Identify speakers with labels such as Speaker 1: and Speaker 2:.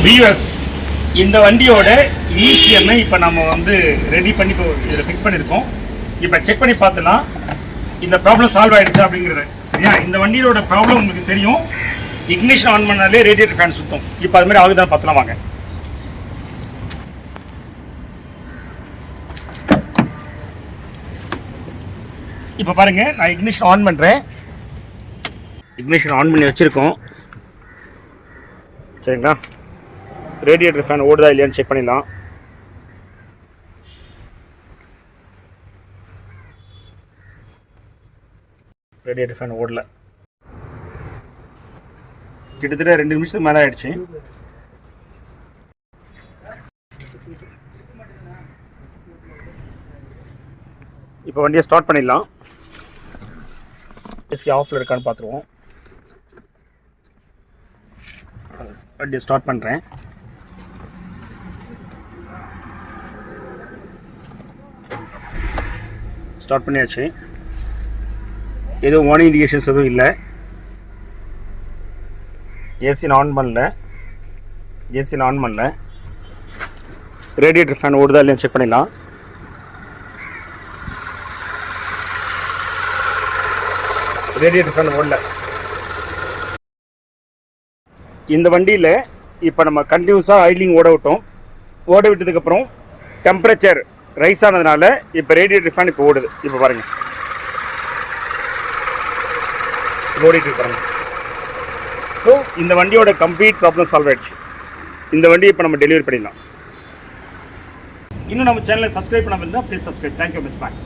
Speaker 1: Viewers, இந்த வண்டியோட ECM இப்போ நம்ம வந்து ரெடி பண்ணி இப்போ இதில் ஃபிக்ஸ் பண்ணியிருக்கோம். இப்போ செக் பண்ணி பார்த்தலாம் இந்த ப்ராப்ளம் சால்வ் ஆகிடுச்சா அப்படிங்கிறது. சரியா? இந்த வண்டியோட ப்ராப்ளம் உங்களுக்கு தெரியும். இக்னிஷன் ஆன் பண்ணாலே ரேடியேட்டர் ஃபேன் சுத்தம். இப்போ அது மாதிரி ஆகுதான் பார்த்தலாம் வாங்க. இப்போ பாருங்க, நான் இக்னிஷன் ஆன் பண்ணுறேன். இக்னிஷன் ஆன் பண்ணி வச்சுருக்கோம். சரிங்களா? ரேடியேட்டர் ஃபேன் ஓடுதா இல்லையான்னு செக் பண்ணிடலாம். ரேடியேட்டர் ஃபேன் ஓடல. கிட்டத்தட்ட 2 நிமிஷத்துக்கு மேலே ஆயிடுச்சு. இப்போ வண்டியை ஸ்டார்ட் பண்ணிடலாம். ஏசி ஆஃபில் இருக்கான்னு பார்த்துருவோம். வண்டியை ஸ்டார்ட் பண்ணுறேன். ஸ்டார்ட் பண்ணியாச்சு. எதுவும் வார்னிங் இண்டிகேஷன்ஸ் எதுவும் இல்லை. ஏசி ஆன் பண்ணல. ரேடியேட்டர் ஃபேன் ஓடுதா இல்லையா செக் பண்ணிடலாம். ரேடியேட்டர் ஃபேன் ஓடல. இந்த வண்டியில் இப்போ நம்ம கண்டினியூஸாக ஐட்லிங் ஓட விட்டதுக்கப்புறம் டெம்பரேச்சர் ரைஸ் ஆனதுனால இப்போ ரேடியேட்டர் ஃபேன் இப்போ ஓடுது. இப்போ பாருங்கள், ஓடிட்டு இருக்காங்க. ஸோ இந்த வண்டியோட கம்ப்ளீட் ப்ராப்ளம் சால்வ் ஆகிடுச்சு. இந்த வண்டியை இப்போ நம்ம டெலிவரி பண்ணிடலாம். இன்னும் நம்ம சேனலை சப்ஸ்கிரைப் பண்ணாமல் இருந்தால் please subscribe. Thank you much. Bye.